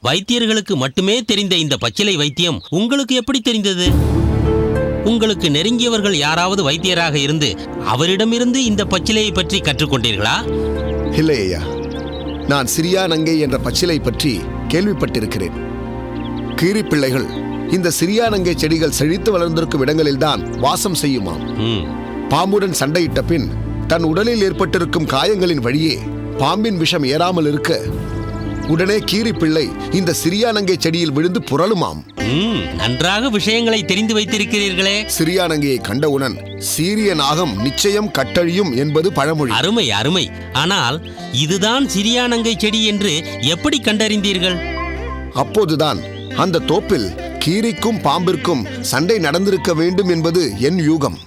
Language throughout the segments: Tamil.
வைத்தியர்களுக்கு மட்டுமே தெரிந்த இந்த பச்சிலை வைத்தியம் உங்களுக்கு எப்படி தெரிந்தது? உங்களுக்கு நெருங்கியவர்கள் யாராவது வைத்தியராக இருந்து அவரிடமிருந்து இந்த பச்சிலையை பற்றி கற்றுக்கொண்டீர்களா? இல்லை ஐயா, நான் சிரியா நங்கை என்ற பச்சிலை பற்றி கேள்விப்பட்டிருக்கிறேன். கீரி பிள்ளைகள் இந்த சிரியா நங்கை செடிகள் செழித்து வளர்ந்திருக்கும் இடங்களில்தான் வாசம் செய்யுமாம். பாம்புடன் சண்டையிட்ட பின் தன் உடலில் ஏற்பட்டிருக்கும் காயங்களின் வழியே பாம்பின் விஷம் ஏறாமல் இருக்க உடனே கீரி பிள்ளை இந்த சிரியா நங்கை செடியில் விழுந்து புரளுமாம். நன்றாக விஷயங்களை தெரிந்து வைத்திருக்கிறீர்களே. சிரியா நங்கையை கண்டவுடன் சீரிய நாகம் நிச்சயம் கட்டழியும் என்பது பழமொழி. அருமை அருமை. ஆனால் இதுதான் சிரியா நங்கை செடி என்று எப்படி கண்டறிந்தீர்கள்? அப்போதுதான் அந்த தோப்பில் கீரிக்கும் பாம்பிற்கும் சண்டை நடந்திருக்க வேண்டும் என்பது என் யூகம்.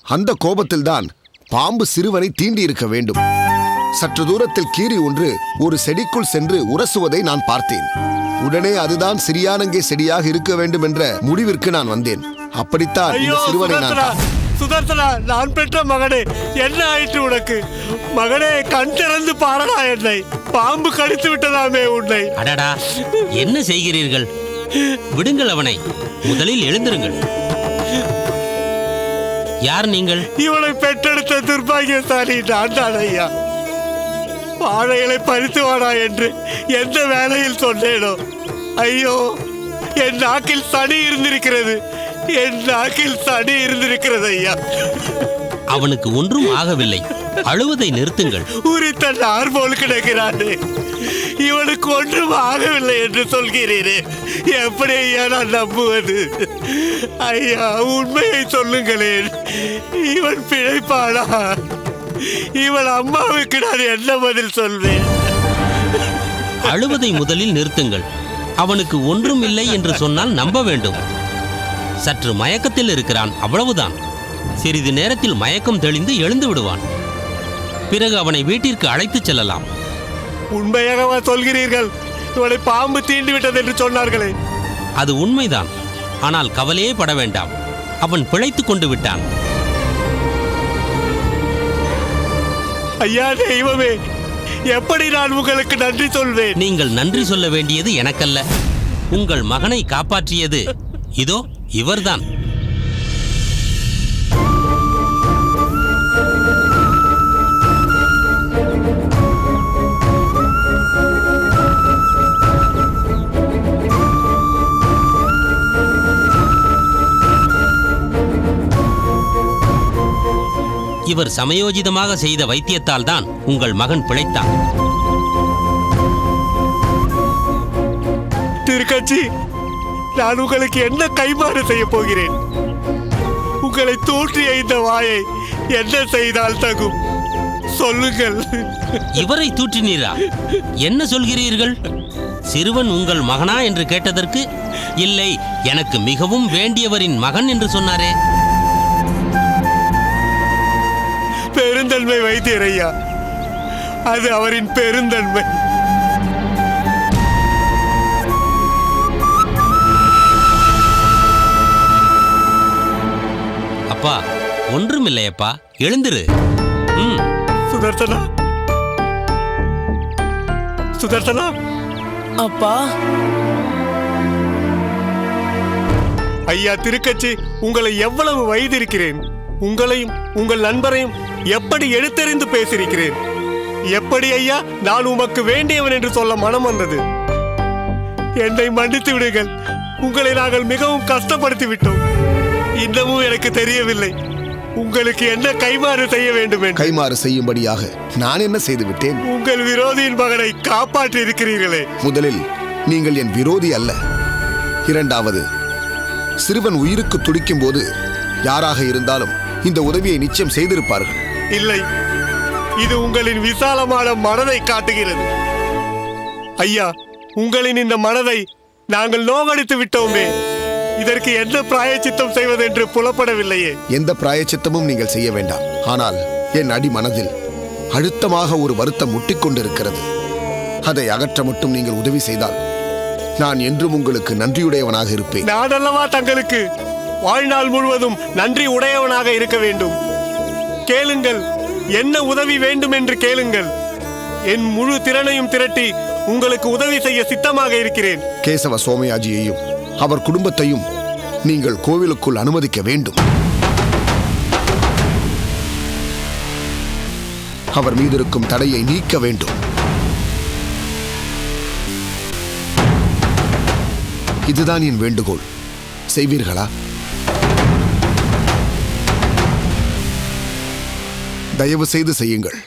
அந்த கோபத்தில்தான் பாம்பு சிறுவனை தீண்டி இருக்க வேண்டும். சற்று தூரத்தில் கீரி ஒன்று ஒரு செடிக்குள் சென்று உரசுவதை நான் பார்த்தேன். உடனே அதுதான் சிரியா நங்கை செடியாக இருக்க வேண்டும் என்ற முடிவிற்கு நான் வந்தேன். அப்படித்தான் இந்த சிறுவனை நான் சுதர்சனா, நான் பெற்ற மகனே, என்ன ஆயிற்று உனக்கு? மகனே, கண் திறந்து பாரடா என்னை. பாம்பு கடித்து விட்டதாமே உன்னை. அடடா, என்ன செய்கிறீர்கள்? விடுங்கள் அவனை. முதலில் எழுந்திருங்கள். யார் நீங்கள்? இவனை பெற்றெடுத்த துர்பாகியசாலி நான் தான் ஐயா. வாழைகளை பறித்து வாடா என்று எந்த வேலையில் சொன்னேனோ, ஐயோ, என் நாக்கில் சனி இருந்திருக்கிறது. என் நாக்கில் சனி இருந்திருக்கிறது ஐயா. அவனுக்கு ஒன்றும் ஆகவில்லை. அழுவதை நிறுத்துங்கள். உரித்த நார் போல் கிடக்கிறானே, இவனுக்கு ஒன்றும் ஆகவில்லை என்று சொல்கிறீரே, எப்படி ஐயா நான் நம்புவது? ஐயா, உண்மையை சொல்லுங்களேன். இவன் பிழைப்பானா? இவன் அம்மாவுக்கு நான் என்ன பதில் சொல்வேன்? அழுவதை முதலில் நிறுத்துங்கள். அவனுக்கு ஒன்றும் இல்லை என்று சொன்னால் நம்ப வேண்டும். சற்று மயக்கத்தில் இருக்கிறான், அவ்வளவுதான். சிறிது நேரத்தில் மயக்கம் தெளிந்து எழுந்து விடுவான். பிறகு அவனை வீட்டிற்கு அழைத்துச் செல்லலாம். உண்மையாகவா சொல்கிறீர்கள்? இவனை பாம்பு தீண்டி விட்டது என்று சொன்னார்களே. அது உண்மைதான். ஆனால் கவலையே பட வேண்டாம். அவன் பிழைத்துக் கொண்டு விட்டான். ஐயா தெய்வமே, எப்படி நான் உங்களுக்கு நன்றி சொல்வேன்? நீங்கள் நன்றி சொல்ல வேண்டியது எனக்கல்ல. உங்கள் மகனை காப்பாற்றியது இதோ இவர்தான். இவர் சமயோஜிதமாக செய்த வைத்தியத்தால் தான் உங்கள் மகன் பிழைத்தான். திருக்கட்சி, நான் உங்களுக்கு என்ன கைமாறு செய்ய போகிறேன்? உங்களை தூற்றிய இந்த வாயை என்ன செய்தால் தகும்? சொல்லுங்கள். இவரை தூற்றினீரா? என்ன சொல்கிறீர்கள்? சிறுவன் உங்கள் மகனா என்று கேட்டதற்கு இல்லை, எனக்கு மிகவும் வேண்டியவரின் மகன் என்று சொன்னாரே. பெருந்தன்மை வைத்தியர் ஐயா, அது அவரின் பெருந்தன்மை. அப்பா, ஒன்றுமில்லையப்பா, எழுந்திரு. சுதர்சனா, சுதர்சனா. அப்பா. ஐயா திருக்கட்சி, உங்களை எவ்வளவு வயதிருக்கிறேன். உங்களையும் உங்கள் நண்பரையும் எப்படி எடுத்தறிந்து பேசியிருக்கிறேன். எப்படி ஐயா நான் உமக்கு வேண்டியவன் என்று சொல்ல மனம் வந்தது? என்னை மன்னித்து விடுங்கள். உங்களை நாங்கள் மிகவும் கஷ்டப்படுத்தி விட்டோம். இன்னமும் எனக்கு தெரியவில்லை உங்களுக்கு என்ன கைமாறு செய்ய வேண்டும் என்று. கைமாறு செய்யும்படியாக நான் என்ன செய்து விட்டேன்? உங்கள் விரோதியின் மகனை காப்பாற்றி இருக்கிறீர்களே. முதலில் நீங்கள் என் விரோதி அல்ல. இரண்டாவது, சிறுவன் உயிருக்கு துடிக்கும் போது யாராக இருந்தாலும் இந்த உதவியை நிச்சயம் செய்திருப்பார்கள். இல்லை, இது உங்களின் விசாலமான மனதை காட்டுகிறது. ஐயா, உங்களின் இந்த மனதை நாங்கள் நோகடித்து விட்டோமே. இதற்கு என்ன பிராயச்சித்தம் செய்வதென்று புலப்படவில்லையே. எந்த பிராயச்சித்தமும் நீங்கள் செய்ய வேண்டாம். ஆனால் என் அடி மனதில் அழுத்தமாக ஒரு வருத்தம் முட்டிக்கொண்டிருக்கிறது. அதை அகற்ற மட்டும் நீங்கள் உதவி செய்தால் நான் என்றும் உங்களுக்கு நன்றியுடையவனாக இருப்பேன். நான் அல்லவா தங்களுக்கு வாழ்நாள் முழுவதும் நன்றி உடையவனாக இருக்க வேண்டும். கேளுங்கள், என்ன உதவி வேண்டும் என்று கேளுங்கள். என் முழு திறனையும் திரட்டி உங்களுக்கு உதவி செய்ய சித்தமாக இருக்கிறேன். கேசவ சோமயாஜியையும் அவர் குடும்பத்தையும் நீங்கள் கோவிலுக்குள் அனுமதிக்க வேண்டும். அவர் மீது இருக்கும் தடையை நீக்க வேண்டும். இதுதான் என் வேண்டுகோள். செய்வீர்களா? தயவு செய்து செய்யுங்கள்.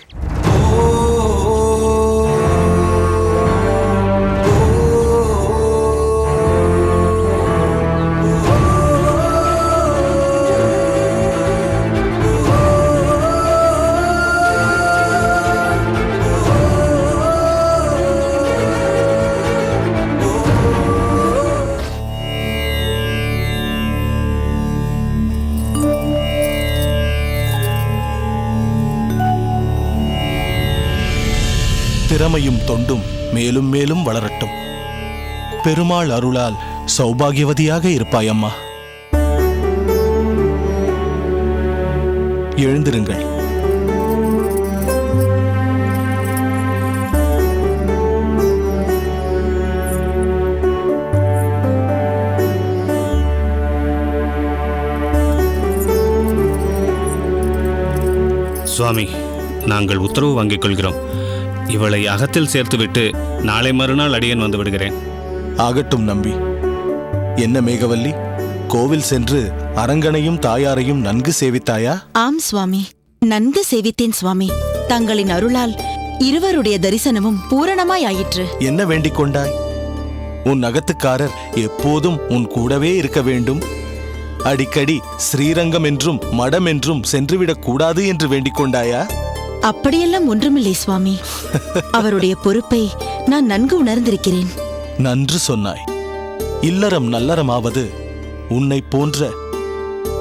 திறமையும் தொண்டும் மேலும் மேலும் வளரட்டும். பெருமாள் அருளால் சௌபாகியவதியாக இருப்பாய் அம்மா. எழுந்திருங்கள். சுவாமி, நாங்கள் உத்தரவு வாங்கிக் கொள்கிறோம். இவளை அகத்தில் சேர்த்துவிட்டு நாளை மறுநாள் அடியேன் வந்து விடுகிறேன். ஆகட்டும் நம்பி. என்ன மேகவல்லி, கோவில் சென்று அரங்கனையும் தாயாரையும் நன்கு சேவித்தாயா? ஆம் சுவாமி, நன்கு சேவித்தேன் சுவாமி. தங்களின் அருளால் இருவருடைய தரிசனமும் பூரணமாய் ஆயிற்று. என்ன வேண்டிக் கொண்டாய்? உன் அகத்துக்காரர் எப்போதும் உன் கூடவே இருக்க வேண்டும், அடிக்கடி ஸ்ரீரங்கம் என்றும் மடம் என்றும் சென்றுவிடக் கூடாது என்று வேண்டிக் கொண்டாயா? அப்படியெல்லாம் ஒன்றுமில்லை சுவாமி. அவருடைய பொறுப்பை நான் நன்கு உணர்ந்திருக்கிறேன். நன்று சொன்னாய். இல்லறம் நல்லறமாவது உன்னை போன்ற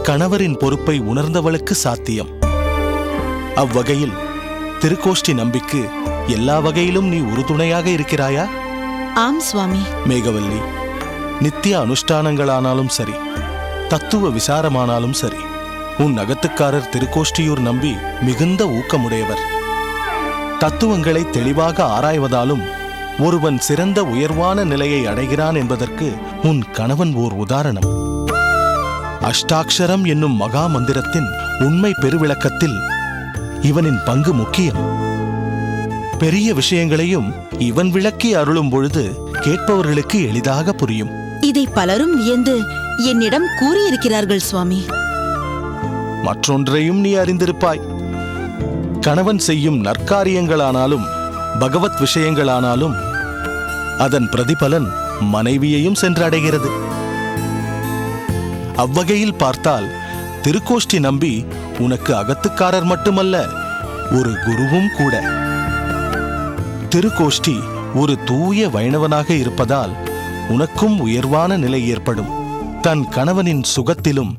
கணவரின் பொறுப்பை உணர்ந்தவளுக்கு சாத்தியம். அவ்வகையில் திருக்கோஷ்டி நம்பிக்கு எல்லா வகையிலும் நீ உறுதுணையாக இருக்கிறாயா? ஆம் சுவாமி. மேகவல்லி, நித்திய அனுஷ்டானங்களானாலும் சரி, தத்துவ விசாரமானாலும் சரி, உன் அகத்துக்காரர் திருக்கோஷ்டியூர் நம்பி மிகுந்த ஊக்கமுடையவர். தத்துவங்களை தெளிவாக ஆராய்வதாலும் ஒருவன் சிறந்த உயர்வான நிலையை அடைகிறான் என்பதற்கு உன் கணவன் ஓர் உதாரணம். அஷ்டாக்ஷரம் என்னும் மகா மந்திரத்தின் உண்மை பெருவிளக்கத்தில் இவனின் பங்கு முக்கியம். பெரிய விஷயங்களையும் இவன் விளக்கி அருளும் பொழுது கேட்பவர்களுக்கு எளிதாக புரியும். இதை பலரும் வியந்து என்னிடம் கூறியிருக்கிறார்கள் சுவாமி. மற்றொன்றையும் நீ அறிந்திருப்பாய். கணவன் செய்யும் நற்காரியங்களானாலும் பகவத் விஷயங்களானாலும் அதன் பிரதிபலன் மனைவியையும் சென்றடைகிறது. அவ்வகையில் பார்த்தால் திருக்கோஷ்டி நம்பி உனக்கு அகத்துக்காரர் மட்டுமல்ல, ஒரு குருவும் கூட. திருக்கோஷ்டி ஒரு தூய வைணவனாக இருப்பதால் உனக்கும் உயர்வான நிலை ஏற்படும். தன் கணவனின் சுகத்திலும்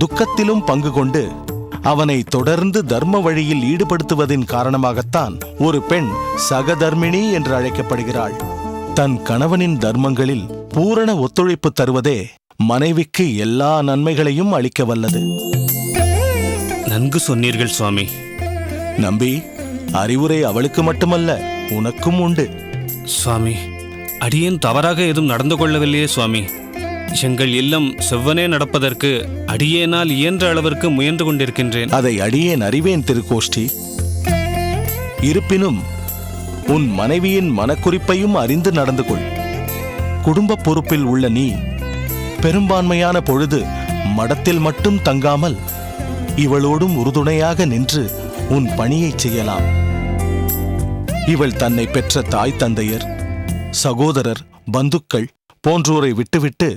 துக்கத்திலும் பங்கு கொண்டு அவனை தொடர்ந்து தர்ம வழியில் ஈடுபடுத்துவதின் காரணமாகத்தான் ஒரு பெண் சகதர்மிணி என்று அழைக்கப்படுகிறாள். தன் கணவனின் தர்மங்களில் பூரண ஒத்துழைப்பு தருவதே மனைவிக்கு எல்லா நன்மைகளையும் அளிக்க வல்லது. நன்கு சொன்னீர்கள் சுவாமி. நம்பி, அறிவுரை அவளுக்கு மட்டுமல்ல, உனக்கும் உண்டு. சுவாமி, அடியேன் தவறாக எதுவும் நடந்து கொள்ளவில்லையே சுவாமி. எங்கள் இல்லம் செவ்வனே நடப்பதற்கு அடியேனால் இயன்ற அளவிற்கு முயன்று கொண்டிருக்கின்றேன். அதை அடியேன் அறிவேன் திருக்கோஷ்டி. இருப்பினும் உன் மனைவியின் மனக்குறிப்பையும் அறிந்து நடந்து கொள். குடும்ப பொறுப்பில் உள்ள நீ பெரும்பான்மையான பொழுது மடத்தில் மட்டும் தங்காமல் இவளோடும் உறுதுணையாக நின்று உன் பணியைச் செய்யலாம். இவள் தன்னை பெற்ற தாய் தந்தையர், சகோதரர், பந்துக்கள் போன்றோரை விட்டுவிட்டு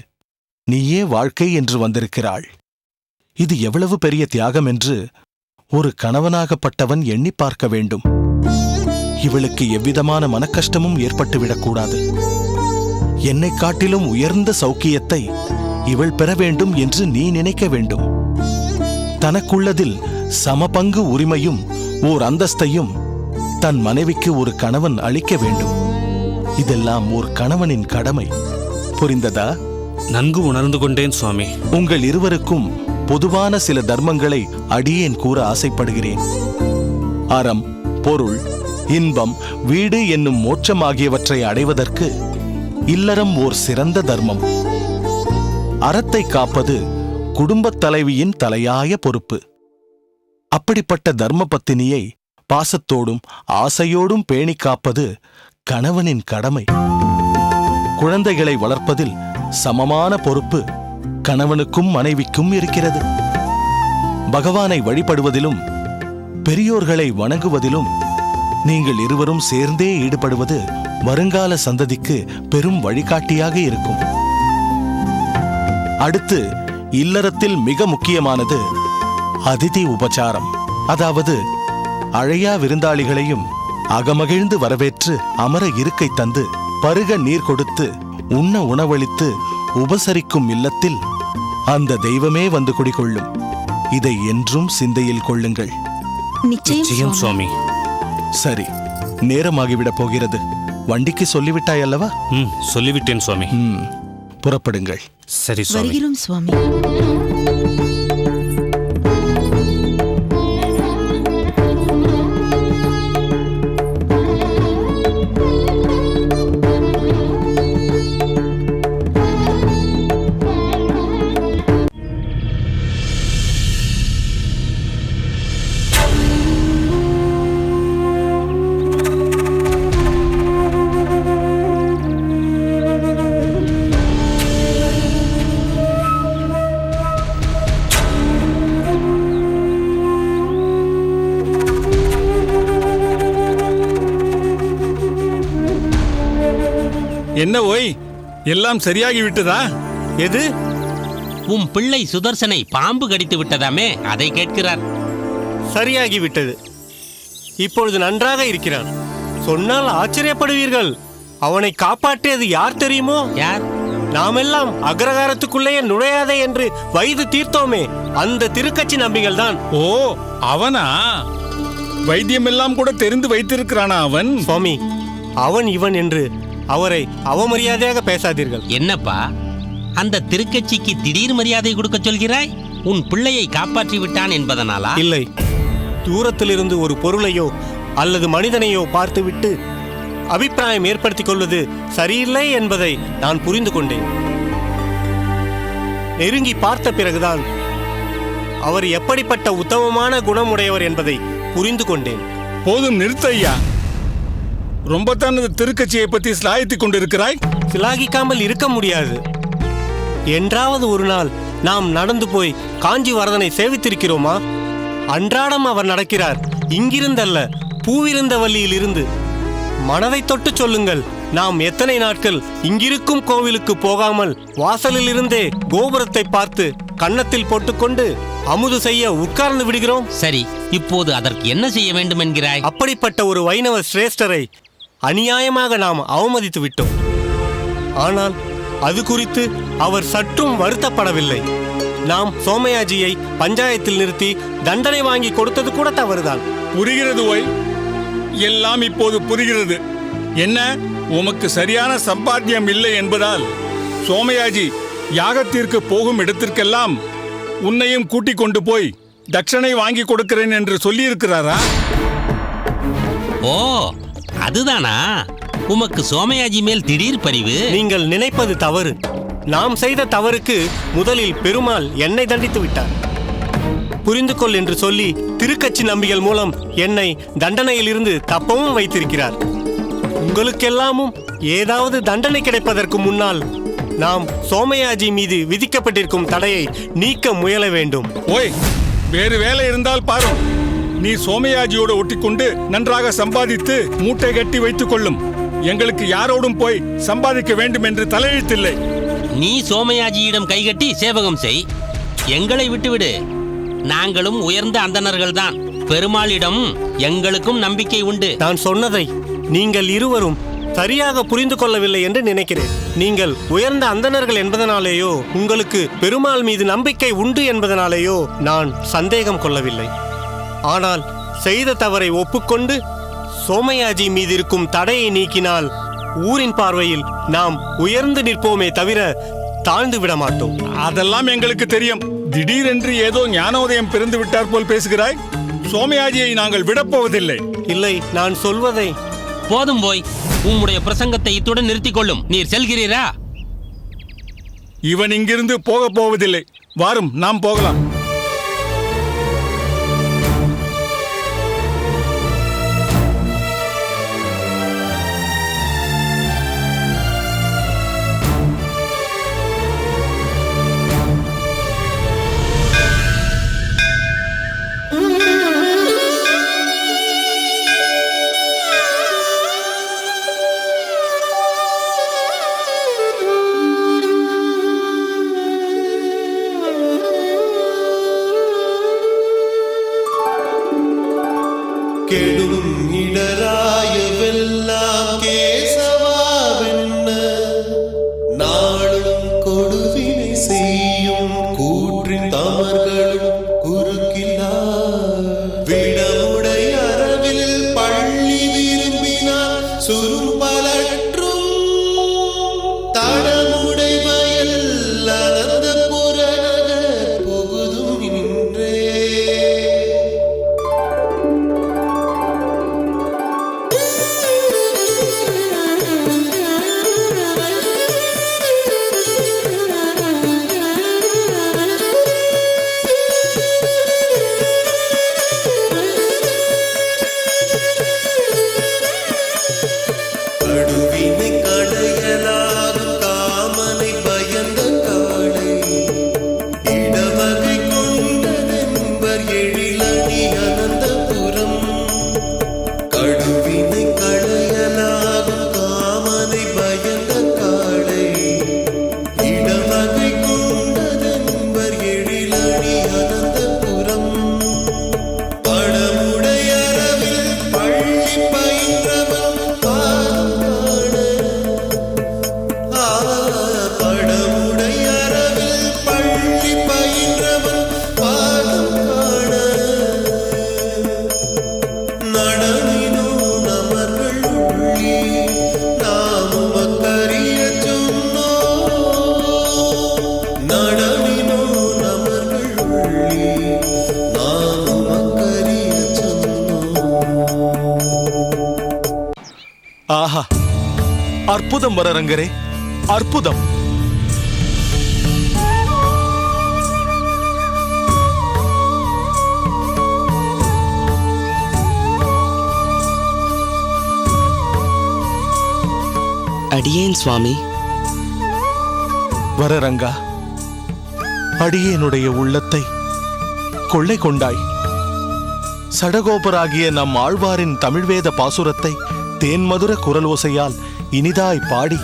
நீயே வாழ்க்கை என்று வந்திருக்கிறாள். இது எவ்வளவு பெரிய தியாகம் என்று ஒரு கணவனாகப்பட்டவன் எண்ணி பார்க்க வேண்டும். இவளுக்கு எவ்விதமான மனக்கஷ்டமும் ஏற்பட்டுவிடக்கூடாது. என்னை காட்டிலும் உயர்ந்த சௌக்கியத்தை இவள் பெற வேண்டும் என்று நீ நினைக்க வேண்டும். தனக்குள்ளதில் சமபங்கு உரிமையும் ஓர் அந்தஸ்தையும் தன் மனைவிக்கு ஒரு கணவன் அளிக்க வேண்டும். இதெல்லாம் ஒரு கணவனின் கடமை. புரிந்ததா? நன்கு உணர்ந்து கொண்டேன் சுவாமி. உங்கள் இருவருக்கும் பொதுவான சில தர்மங்களை அடியேன் கூற ஆசைப்படுகிறேன். அறம், பொருள் இன்பம், வீடு என்னும் மோட்சம் ஆகியவற்றை அடைவதற்கு இல்லறம் ஓர் சிறந்த தர்மம். அறத்தை காப்பது குடும்பத் தலைவியின் தலையாய பொறுப்பு. அப்படிப்பட்ட தர்ம பத்தினியை பாசத்தோடும் ஆசையோடும் பேணி காப்பது கணவனின் கடமை. குழந்தைகளை வளர்ப்பதில் சமமான பொறுப்பு கணவனுக்கும் மனைவிக்கும் இருக்கிறது. பகவானை வழிபடுவதிலும் பெரியோர்களை வணங்குவதிலும் நீங்கள் இருவரும் சேர்ந்தே ஈடுபடுவது வருங்கால சந்ததிக்கு பெரும் வழிகாட்டியாக இருக்கும். அடுத்து இல்லறத்தில் மிக முக்கியமானது அதிதி உபசாரம். அதாவது அழையா விருந்தாளிகளையும் அகமகிழ்ந்து வரவேற்று அமர இருக்கை தந்து பருக நீர் கொடுத்து உண்ண உணவளித்து உபசரிக்கும் இல்லத்தில் அந்த தெய்வமே வந்து குடிகொள்ளும். இதை என்றும் சிந்தையில் கொள்ளுங்கள். நிச்சயம் சுவாமி. சரி, நேரமாகிவிடப் போகிறது. வண்டிக்கு சொல்லிவிட்டாய் அல்லவா? சொல்லிவிட்டேன் சுவாமி. புறப்படுங்கள். சரி சுவாமி. வருகிறோம் சுவாமி. என்ன ஓய், எல்லாம் சரியாகி விட்டதா? எது? உம் பிள்ளை சுதர்சனை பாம்பு கடித்து விட்டதாமே, அதை கேட்கிறார். சரியாகிவிட்டது. இப்பொழுது நன்றாக இருக்கிறான். சொன்னால் ஆச்சரியப்படுவீர்கள். அவனை காப்பாற்றியது யார் தெரியுமோ? யார்? நாமெல்லாம் அக்ரகாரத்துக்குள்ளேயே நுழையாதே என்று வைது தீர்த்தோமே, அந்த திருக்கட்சி நம்பிகள் தான். ஓ, அவனா? வைத்தியமெல்லாம் கூட தெரிந்து வைத்திருக்கிறானா அவன்? சுவாமி, அவன் இவன் என்று அவரை அவமரியாதையாக பேசாதீர்கள். என்னப்பா, அந்த திருக்கட்சிக்கு திடீர் மரியாதை கொடுக்க சொல்கிறாய்? உன் பிள்ளையை காப்பாற்றி விட்டான் என்பதனாலா? இல்லை, தூரத்திலிருந்து ஒரு பொருளையோ அல்லது மனிதனையோ பார்த்துவிட்டு அபிப்பிராயம் ஏற்படுத்திக் கொள்வது சரியில்லை என்பதை நான் புரிந்து கொண்டேன். நெருங்கி பார்த்த பிறகுதான் அவர் எப்படிப்பட்ட உத்தமமான குணமுடையவர் என்பதை புரிந்து கொண்டேன். போதும், நிறுத்த ஐயா. ரொம்பத்தான் இந்த திருக்கட்சியை பற்றி சிலாயித்துக் கொண்டிருக்கிறாய். சிலாகிக்காமல் இருக்க முடியாது. என்றாவது ஒரு நாள் நாம் நடந்து போய் காஞ்சி வரதனை சேவித்திருக்கிறோமா? அன்றாடம் அவர் நடக்கிறார். இங்கிருந்தல்ல, பூவிருந்த வள்ளியில் இருந்து. மனதை தொட்டு சொல்லுங்கள், நாம் எத்தனை நாட்கள் இங்கிருக்கும் கோவிலுக்கு போகாமல் வாசலில் இருந்தே கோபுரத்தை பார்த்து கன்னத்தில் போட்டுக்கொண்டு அமுது செய்ய உட்கார்ந்து விடுகிறோம். சரி, இப்போது அதற்கு என்ன செய்ய வேண்டும் என்கிறாய்? அப்படிப்பட்ட ஒரு வைணவ சிரேஷ்டரை அநியாயமாக நாம் அவமதித்து விட்டோம். ஆனால் அது குறித்து அவர் சற்றும் வருத்தப்படவில்லை. நாம் சோமயாஜியை பஞ்சாயத்தில் நிறுத்தி தண்டனை வாங்கி கொடுத்தது கூட தவறுதான். புரிகிறது ஓய், எல்லாம் இப்போது புரிகிறது. என்ன, உமக்கு சரியான சம்பாத்தியம் இல்லை என்பதால் சோமயாஜி யாகத்திற்கு போகும் இடத்திற்கெல்லாம் உன்னையும் கூட்டிக் கொண்டு போய் தட்சணை வாங்கி கொடுக்கிறேன் என்று சொல்லியிருக்கிறாரா? ஓ, அதுதானா உமக்கு சோமயாஜி மேல் திடீர் பரிவு? நீங்கள் நினைப்பது தவறு. நாம் செய்த தவறுக்கு முதலில் பெருமாள் என்னை தண்டித்து விட்டார். புரிந்து கொள் என்று சொல்லி திருக்கட்சி நம்பிகள் மூலம் என்னை தண்டனையில் இருந்து தப்பவும் வைத்திருக்கிறார். உங்களுக்கெல்லாமும் ஏதாவது தண்டனை கிடைப்பதற்கு முன்னால் நாம் சோமயாஜி மீது விதிக்கப்பட்டிருக்கும் தடையை நீக்க முயல வேண்டும். ஓய், வேறு வேலை இருந்தால் பாரும். நீ சோமயாஜியோடு ஒட்டிக்கொண்டு நன்றாக சம்பாதித்து மூட்டை கட்டி வைத்துக் கொள்ளும். எங்களுக்கு யாரோடும் போய் சம்பாதிக்க வேண்டும் என்று தலையெழுத்தில்லை. நீ சோமயாஜியிடம் கைகட்டி சேவகம் செய், எங்களை விட்டுவிடு. நாங்களும் உயர்ந்த அந்தணர்கள்தான். பெருமாளிடம் எங்களுக்கும் நம்பிக்கை உண்டு. நான் சொன்னதை நீங்கள் இருவரும் சரியாக புரிந்து கொள்ளவில்லை என்று நினைக்கிறேன். நீங்கள் உயர்ந்த அந்தணர்கள் என்பதனாலேயோ உங்களுக்கு பெருமாள் மீது நம்பிக்கை உண்டு என்பதனாலேயோ நான் சந்தேகம் கொள்ளவில்லை. ஆனால் செய்த தவறை ஒப்புக்கொண்டு சோமயாஜி மீது இருக்கும் தடையை நீக்கினால் ஊரின் பார்வையில் நாம் உயர்ந்து நிற்போமே தவிர தாழ்ந்து விட மாட்டோம். அதெல்லாம் எங்களுக்கு தெரியும். திடீரென்று ஏதோ ஞானோதயம் பிறந்து விட்டார் போல் பேசுகிறாய். சோமயாஜியை நாங்கள் விடப்போவதில்லை. இல்லை, நான் சொல்வதை போதும் போய் உம்முடைய பிரசங்கத்தை இத்துடன் நிறுத்திக் கொள்ளும். நீர் செல்கிறீரா? இவன் இங்கிருந்து போகப் போவதில்லை. வாரும், நாம் போகலாம். கெடும் இடராயவெல்லாம் கேசவாவென்ன நாளும் கொடுவினை செய்யும் கூற்றின் தமர்களும் குறுக்கிலா விடமுடை அரவில் பள்ளி விரும்பினார் சுரும்பலற்றும் தடமுடை வயல் அனந்த புறநகர் புகுதும் நின்றே. கடுவினை கடையலாகும் காமனை பயந்த காளை இடவகை கொண்டதென்பர் எழிலணி அனந்தபுரம். கடுவினை கடையலாகும் காமனை பயந்த காளை இடவகை கொண்டதென்பர் எழிலணி அனந்தபுரம். படமுடையரவில் பள்ளி பயின்றவன் படமுடையரவில் பள்ளி பயின்றவன் பாதம் காண நடனினோ நமர்கள் உள்ளி நாமும் அக்கரிய சொன்னோ. நடனினோ நமர்கள் உள்ளி நாமும் அக்கரிய சொன்னோ. ஆஹா, அற்புதம் வரரங்கரே, அற்புதம். அடியேன் சுவாமி. வரரங்கா, அடியேனுடைய உள்ளத்தை கொள்ளை கொண்டாய். சடகோபராகிய நம் ஆழ்வாரின் தமிழ்வேத பாசுரத்தை தேன்மதுர குரலோசையால் இனிதாய் பாடி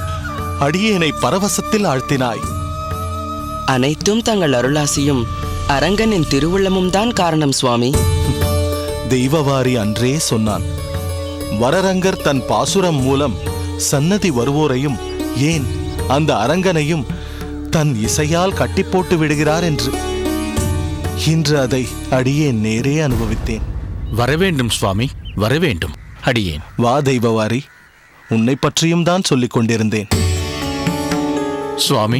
அடியேனை பரவசத்தில் ஆழ்த்தினாய். அனைத்தும் தங்கள் அருளாசியும் அரங்கனின் திருவுள்ளமும் தான் காரணம் சுவாமி. தெய்வவாரி அன்றே சொன்னான், வரரங்கர் தன் பாசுரம் மூலம் சன்னதி வருவோரையும் ஏன் அந்த அரங்கனையும் தன் இசையால் கட்டி போட்டு விடுகிறார் என்று. இன்று அதை அடியேன் நேரே அனுபவித்தேன். வரவேண்டும் சுவாமி, வரவேண்டும். அடியேன். வா தெய்வவாரி, உன்னை பற்றியும் தான் சொல்லிக் கொண்டிருந்தேன். சுவாமி,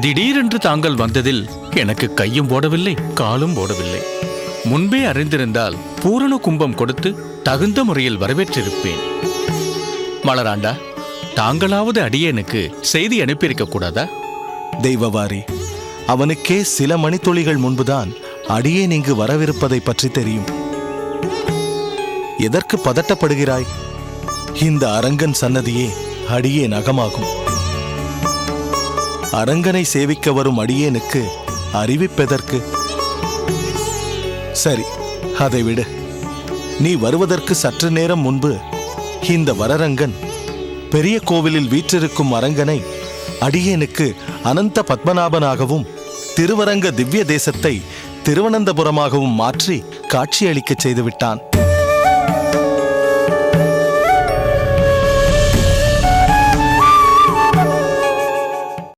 திடீரென்று தாங்கள் வந்ததில் எனக்கு கையும் போடவில்லை, காலும் போடவில்லை. முன்பே அறிந்திருந்தால் பூரண கும்பம் கொடுத்து தகுந்த முறையில் வரவேற்றிருப்பேன். மலராண்டா, தாங்களாவது அடியேனுக்கு செய்தி அனுப்பியிருக்க கூடாதா? தெய்வவாரி, அவனுக்கே சில மணித்துளிகள் முன்புதான் அடியேன் இங்கு வரவிருப்பதை பற்றி தெரியும். எதற்கு பதட்டப்படுகிறாய்? இந்த அரங்கன் சன்னதியே அடியேன் அகமாகும். அரங்கனை சேவிக்க வரும் அடியேனுக்கு அறிவிப்பதற்கு? சரி, அதை விடு. நீ வருவதற்கு சற்று நேரம் முன்பு இந்த வரரங்கன் பெரிய கோவிலில் வீற்றிருக்கும் அரங்கனை அடியேனுக்கு அனந்த பத்மநாபனாகவும் திருவரங்க திவ்ய தேசத்தை திருவனந்தபுரமாகவும் மாற்றி காட்சியளிக்கச் செய்துவிட்டான்.